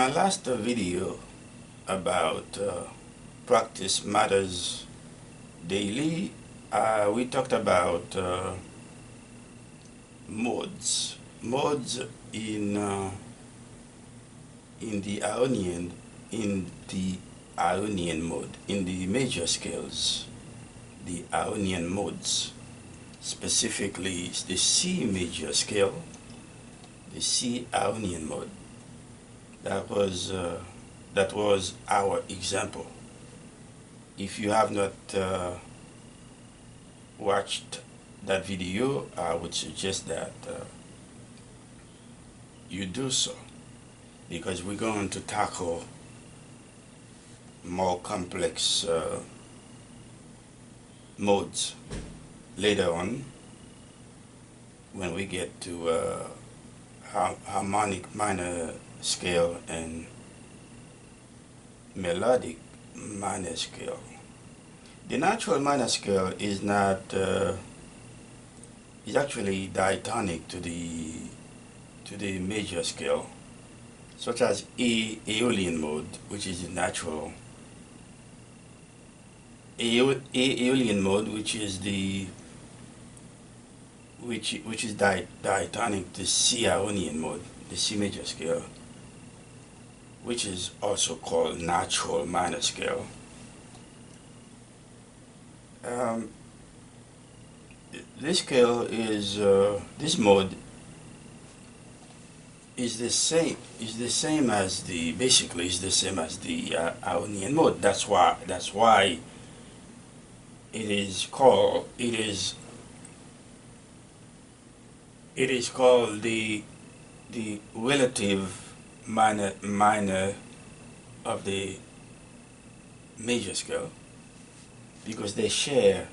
my last video about practice matters daily, we talked about modes. Modes in the Aeolian mode, in the major scales, the Aeolian modes, specifically the C major scale, the C Aeolian mode. That was our example. If you have not watched that video, I would suggest that you do so, because we're going to tackle more complex modes later on when we get to harmonic minor scale and melodic minor scale. The natural minor scale is not is actually diatonic to the major scale, such as Aeolian mode, which is the natural Aeolian mode, which is diatonic to C Aeolian mode, the C major scale, which is also called natural minor scale. This scale is this mode is the same as the Aeolian mode. That's why it is called the relative minor of the major scale, because they share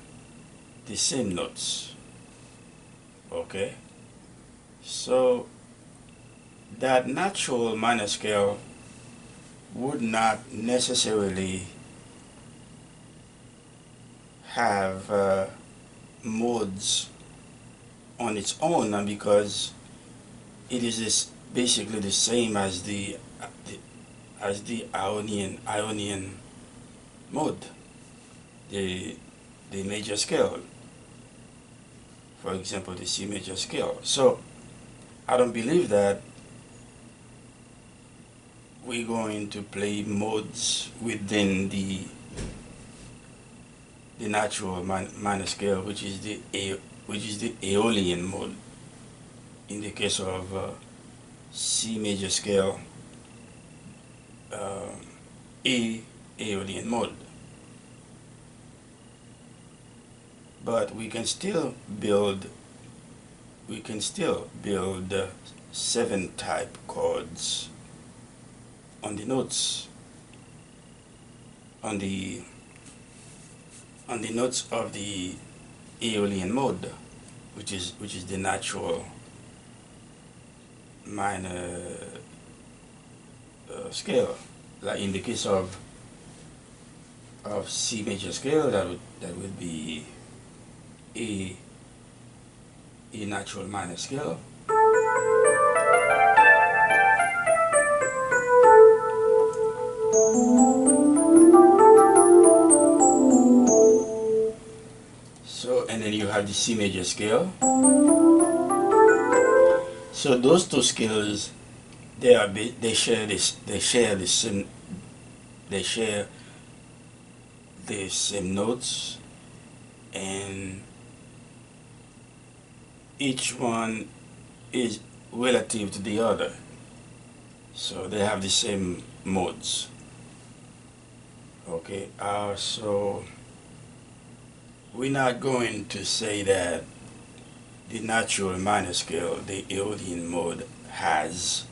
the same notes. Okay, so that natural minor scale would not necessarily have modes on its own, because it is basically the same as the Aeolian mode, the major scale, for example the C major scale. So I don't believe that we're going to play modes within the natural minor scale, which is the Aeolian mode. In the case of C major scale, Aeolian mode. But we can still build 7 type chords on the notes, on the notes of the Aeolian mode, which is the natural minor scale. Like in the case of C major scale, that would be a natural minor scale. So, and then you have the C major scale. So those two scales, they share the same notes, and each one is relative to the other, so they have the same modes. Okay, so we're not going to say that the natural minor scale, the Aeolian mode, has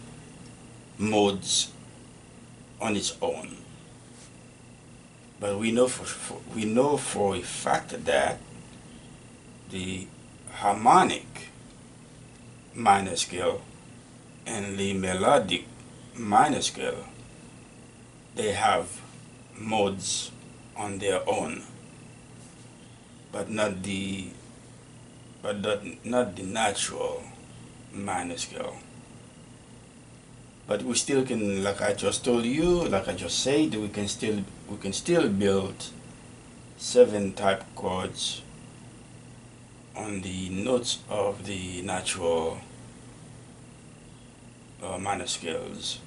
modes on its own, but we know for a fact that the harmonic minor scale and the melodic minor scale, they have modes on their own, but not the natural minor scale. but we still can, like I just told you, like I just said, we can still build 7 type chords on the notes of the natural minor scales.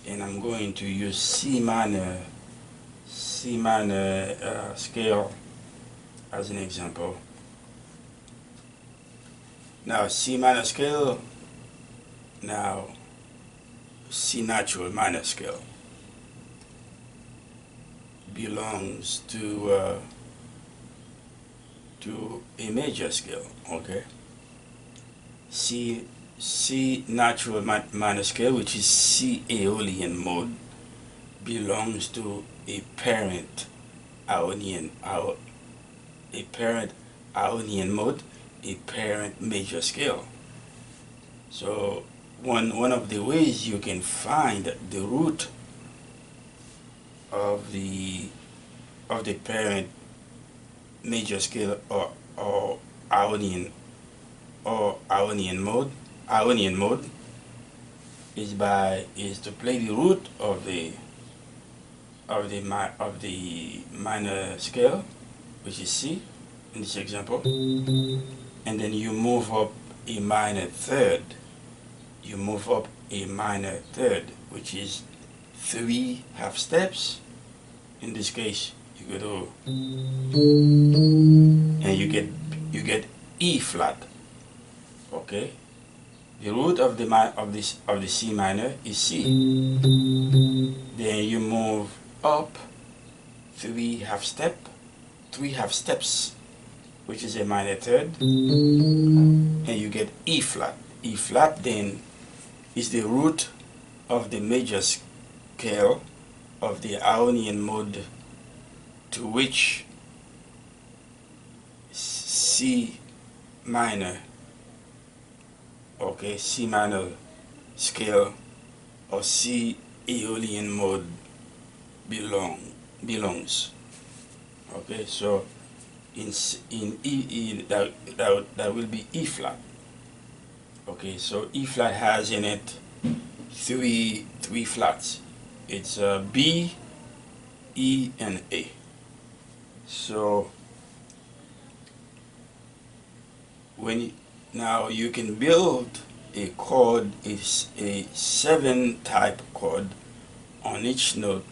And I'm going to use C minor scale as an example. Now C minor scale, now C natural minor scale belongs to a major scale. Okay, C natural minor scale, which is C Aeolian mode, belongs to a parent Aeolian mode, a parent major scale. So one of the ways you can find the root of the parent major scale or Aeolian mode is to play the root of the minor scale, which is C in this example, and then you move up a minor third. You move up a minor third, which is 3 half steps. In this case, you go to and you get E flat. Okay, the root of the C minor is C. Then you move up 3 half steps, which is a minor third, and you get E flat. E flat then is the root of the major scale of the Aeolian mode, to which C minor, okay, C minor scale or C Aeolian mode belongs. Okay, so in E that will be E flat. Okay, so E flat has in it three flats. It's B, E, and A. So now you can build a chord, is a 7 type chord on each note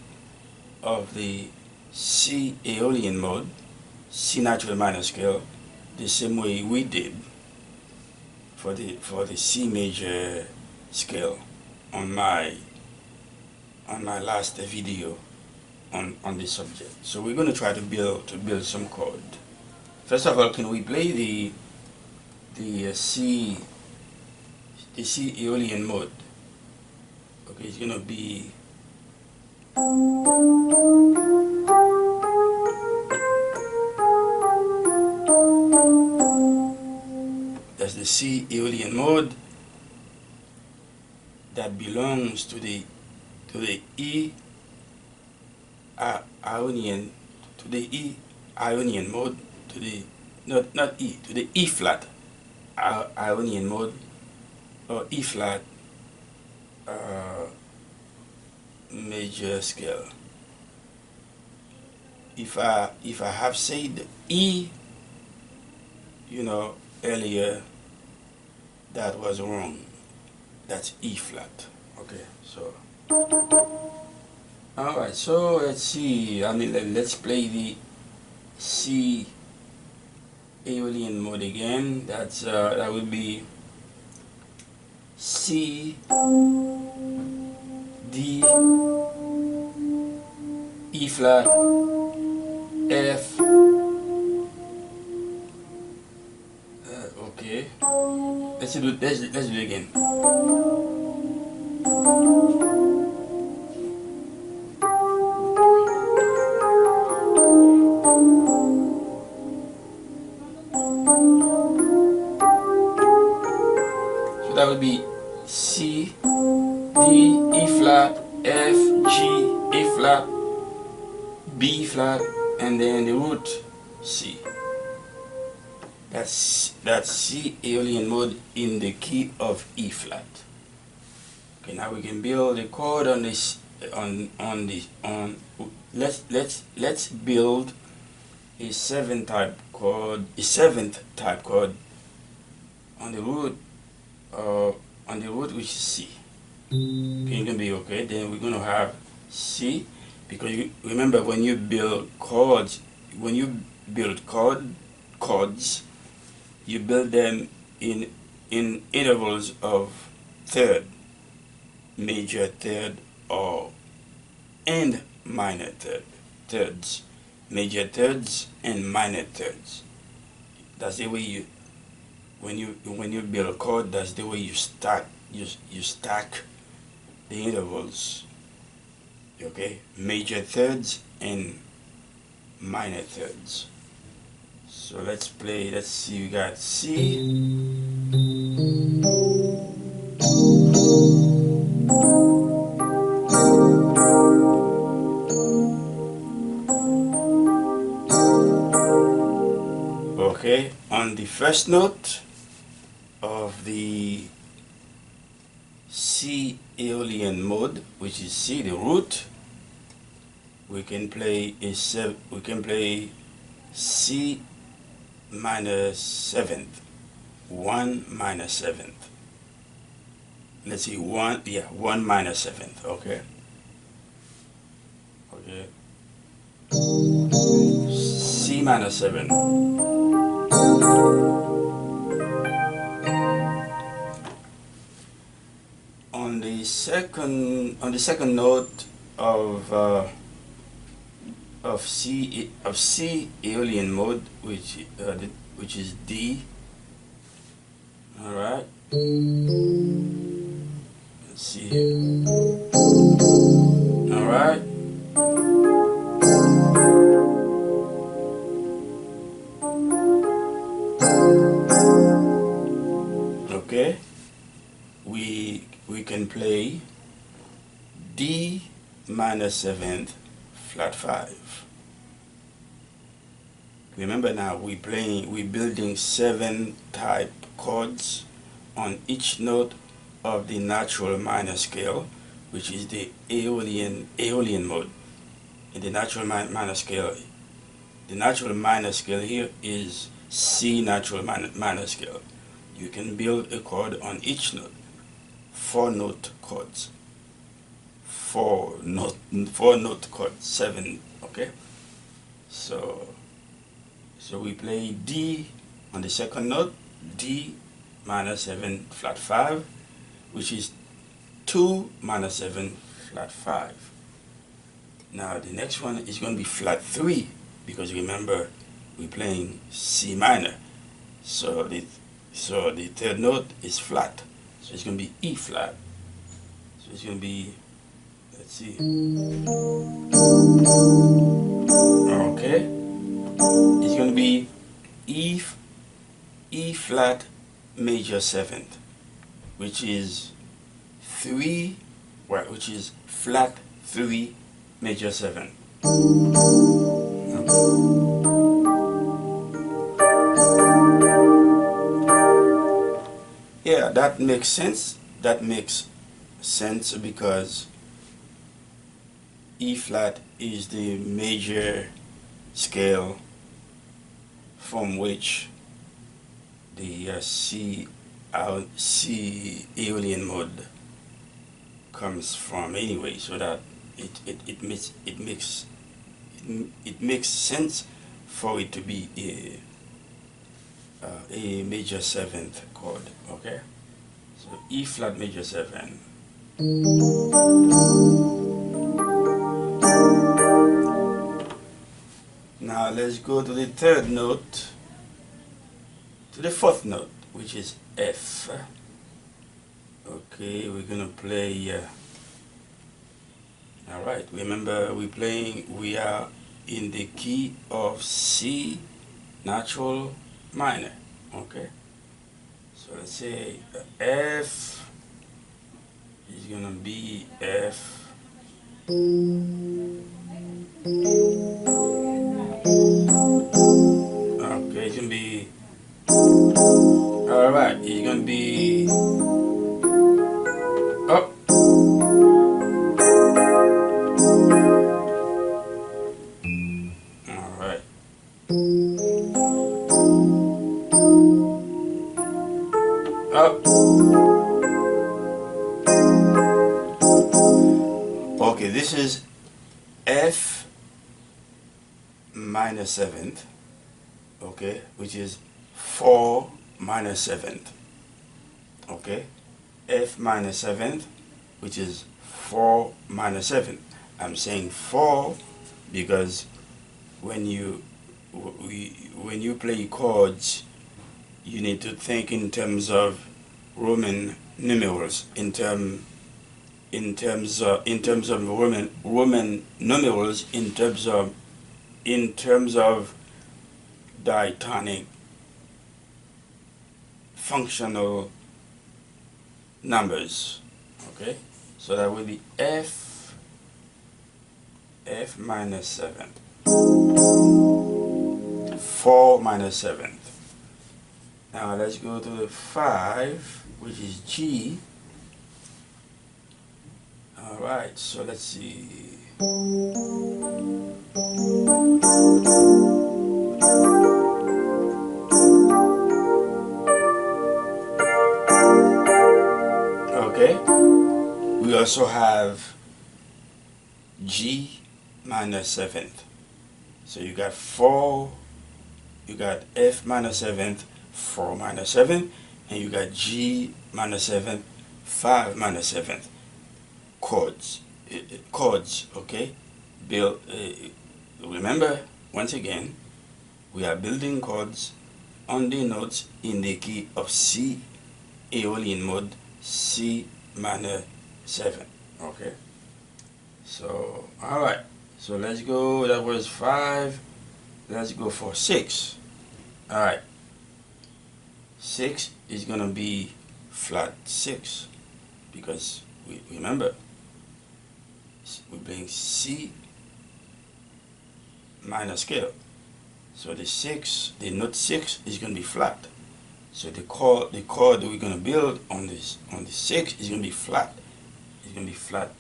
of the C Aeolian mode, C natural minor scale, the same way we did for the C major scale on my last video on this subject. So we're going to try to build some chord. First of all, can we play the C Aeolian mode? Okay, it's going to be that's the C Aeolian mode that belongs to the E Aeolian, to the E Aeolian mode, to the not E, to the E flat Aeolian mode, or E flat major scale. If I have said E, earlier, that was wrong. That's E flat. Okay, so all right. So let's see. Let's play the C Aeolian mode again. That will be C, D, E flat, F. Okay. Let's do it again. So that would be C, D, E flat, F, G, A flat, B flat, and then the root C. That's C Aeolian mode in the key of E flat. Okay, now we can build a chord on this let's build a seventh type chord on the root which is C. Okay, it's gonna be okay. Then we're gonna have C, because you remember when you build chords, chords, you build them in intervals of third, major third, or and minor thirds, major thirds and minor thirds. That's the way you when you build a chord. That's the way you stack the intervals. Okay, major thirds and minor thirds. So let's play. Let's see. We got C. Okay, on the first note of the C Aeolian mode, which is C, the root, we can play C minor seventh, 1 minor seventh. Let's see, 1 minor seventh. Okay. Okay. C minor 7. On the second note of C Aeolian mode, which is D. All right. Let's see here. All right. Okay. We can play D minor seventh flat 5. Remember now we're building 7 type chords on each note of the natural minor scale, which is the Aeolian mode. In the natural minor scale, here is C natural minor scale. You can build a chord on each note, 4 note chords. 4 note chords, 7, okay? So we play D on the second note, D minor 7 flat 5, which is 2 minor 7 flat 5. Now the next one is going to be flat 3, because remember we're playing C minor. So the third note is flat. So it's going to be E flat. So it's going to be, let's see. Okay. It's going to be E flat major 7th, which is flat 3 major 7. Yeah, that makes sense. That makes sense because E flat is the major scale from which the C Aeolian mode comes from anyway, so that it makes sense for it to be a major 7th chord. Okay, so E flat major 7. Now let's go to the third note, to the fourth note, which is F. Okay, we're gonna play. All right, remember we are in the key of C natural minor. Okay, so let's say F is gonna be F. Okay, it's gonna be, all right. It's gonna be, oh, this is F minor seventh, okay, which is 4 minor seventh, okay, F minor seventh, which is 4 minor seventh. I'm saying 4 because when you play chords, you need to think in terms of Roman numerals, in terms of Roman numerals, in terms of diatonic functional numbers. Okay, so that will be F minus 7, 4 minus 7. Now let's go to the 5, which is G. Alright, so let's see. Okay, we also have G minor 7th. So you got 4, you got F minor 7th, 4 minor 7, and you got G minor 7th, 5 minor 7th. Chords, okay? Remember, once again, we are building chords on the notes in the key of C, Aeolian mode, C minor 7, okay? So, alright, so let's go, that was 5, let's go for 6. Alright, 6 is gonna be flat 6, because remember, we're playing C minor scale. So the note 6 is going to be flat. So the chord that we're going to build on the 6 is going to be flat. It's going to be flat,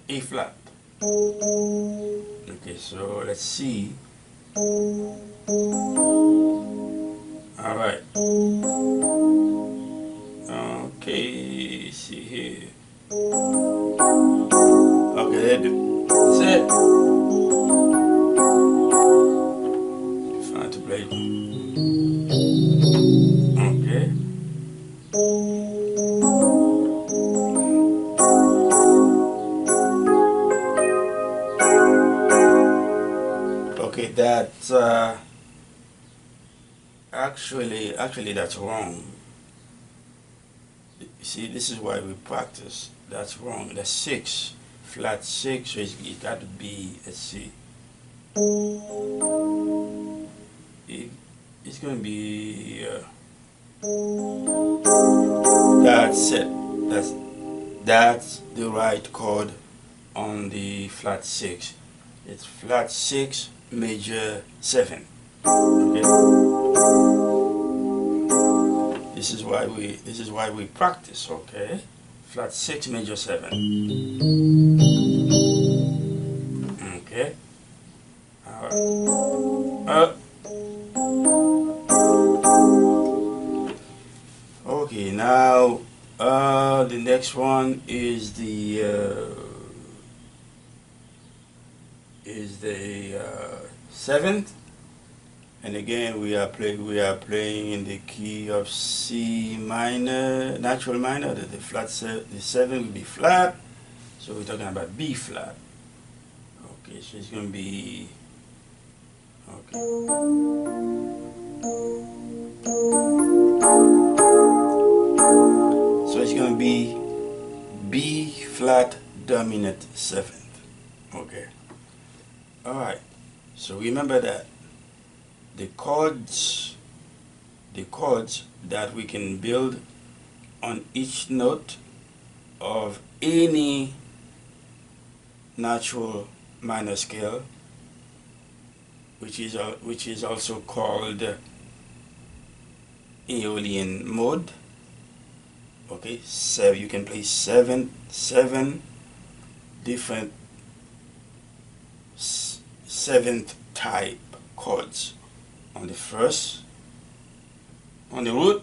A flat. Okay, so let's see. All right. Okay, see here. Okay, that's it. Trying to play. Okay. Okay, that's actually that's wrong. See, this is why we practice. That's wrong. That's 6, flat 6. So it got to be. Let's see. It's going to be. That's it. That's the right chord on the flat 6. It's flat 6 major 7. Okay. This is why we practice, okay? Flat 6 major 7. Okay. Okay, now the next one is the 7th, and again we are playing in the key of C minor, natural minor. The 7 will be flat, so we're talking about B flat. Okay, so it's going to be okay. So it's going to be B flat dominant 7th. Okay. Alright. So remember that the chords that we can build on each note of any natural minor scale, which is also called Aeolian mode. Okay, so you can play seven different 7th type chords. On the first, on the root,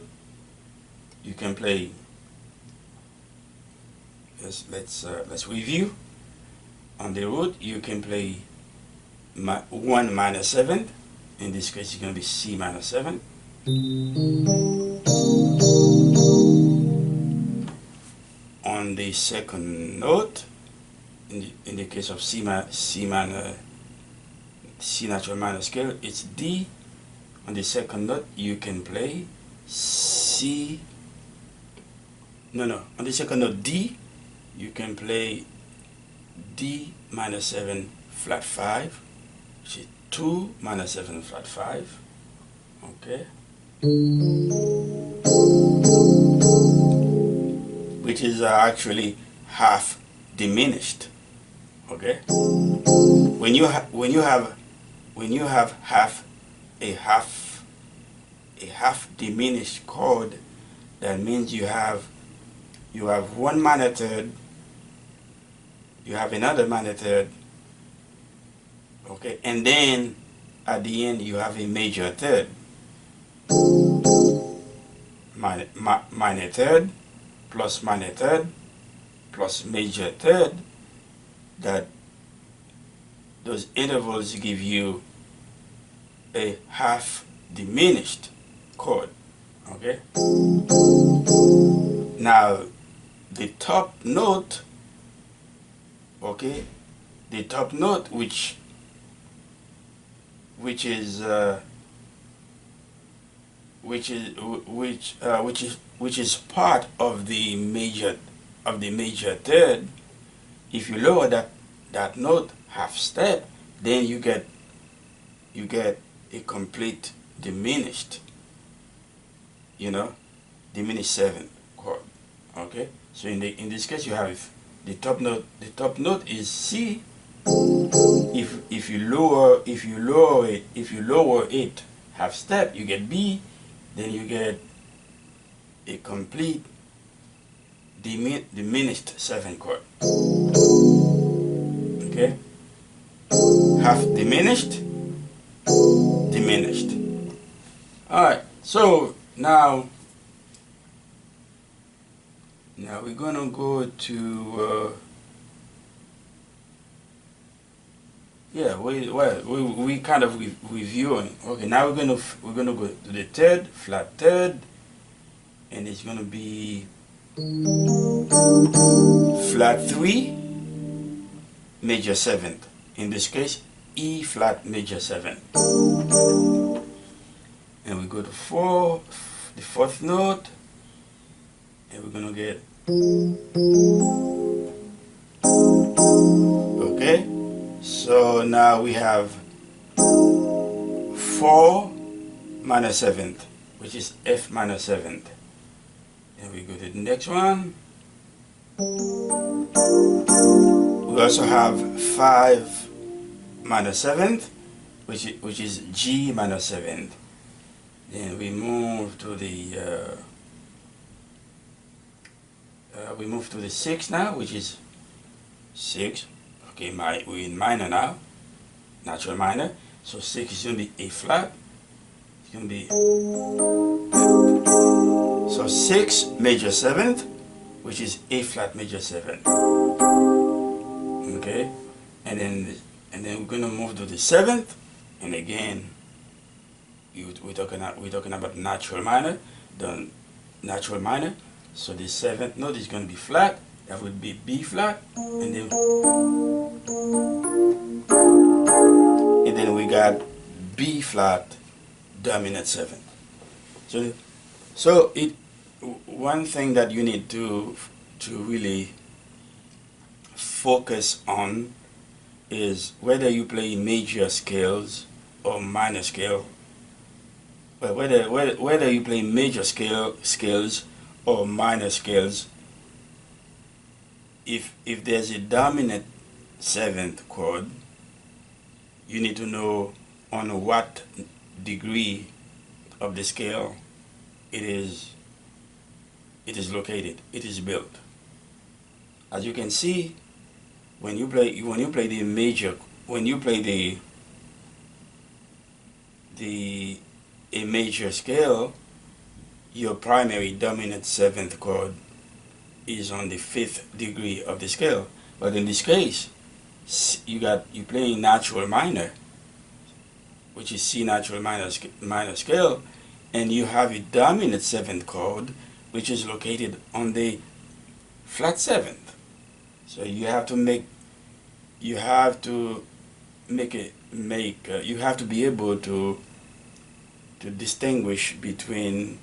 you can play. Let's review. on the root, you can play 1 minor 7th. In this case, it's going to be C minor 7. On the second note, in the case of C natural minor scale, it's D. On the second note, you can play C. No. On the second note, D, you can play D minor 7 flat 5, which is 2 minor 7 flat 5. Okay. Which is actually half diminished. Okay. When you have a half diminished chord, that means you have 1 minor third, you have another minor third, okay, and then at the end you have a major third, minor third plus minor third plus major third. That those intervals give you a half diminished chord. Okay. Now the top note, okay, the top note which is part of the major third. If you lower that note half step, then you get a complete diminished, diminished 7th chord. Okay, so in this case you have the top note. The top note is C. If you lower it half step, you get B. Then you get a complete diminished 7th chord. Okay, half diminished. All right, so now we're gonna go to we kind of reviewing. Okay, now we're gonna go to the third, flat third, and it's gonna be flat 3 major 7th. In this case, E flat major 7. And we go to 4, the 4th note, and we're gonna get, okay, so now we have 4 minor 7th, which is F minor 7th. And we go to the next one. We also have 5 minor 7th, which is G minor 7th. Then we move to the 6 now, which is 6. Okay, we're in minor now, natural minor. So 6 is going to be A flat. It's going to be, so 6 major 7th, which is A flat major 7. Okay, and then we're going to move to the 7th, and again we're talking about natural minor, the natural minor. So the 7th note is going to be flat. That would be B flat, and then we got B flat dominant 7. So one thing that you need to really focus on is whether you play major scales or minor scale. But whether you play major scales or minor scales, if there's a dominant 7th chord, you need to know on what degree of the scale it is located, it is built. As you can see, when you play the major, when you play a major scale, your primary dominant 7th chord is on the 5th degree of the scale. But in this case, you playing natural minor, which is C natural minor scale, and you have a dominant seventh chord, which is located on the flat seventh. So you have to you have to be able to distinguish between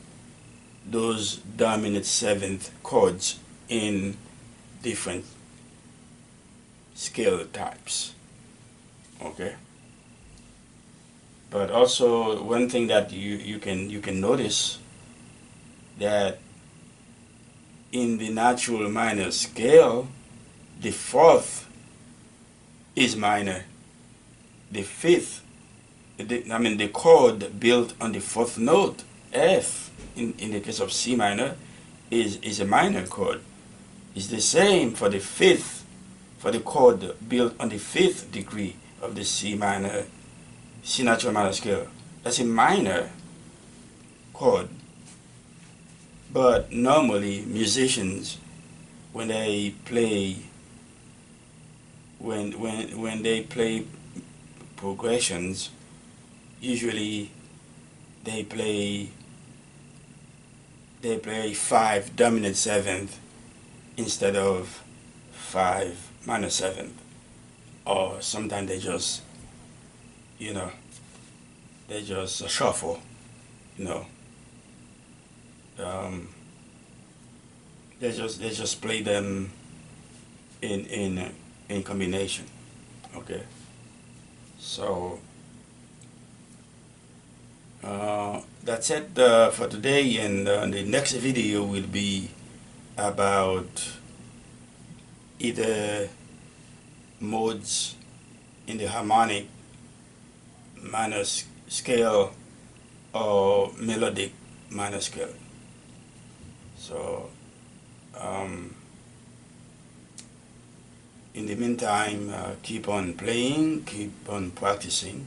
those dominant seventh chords in different scale types. Okay. But also one thing that you can notice, that in the natural minor scale, the fourth is minor. The fifth, the chord built on the fourth note, F, in the case of C minor, is a minor chord. It's the same for the fifth, for the chord built on the fifth degree of the C natural minor scale. That's a minor chord. But normally musicians, when they play when they play progressions, usually they play five dominant seventh instead of five minor seventh, or sometimes you know they just shuffle, you know. Um, they just play them in combination. Okay, so that's it for today, and the next video will be about either modes in the harmonic minor scale or melodic minor scale. So in the meantime, keep on playing, keep on practicing,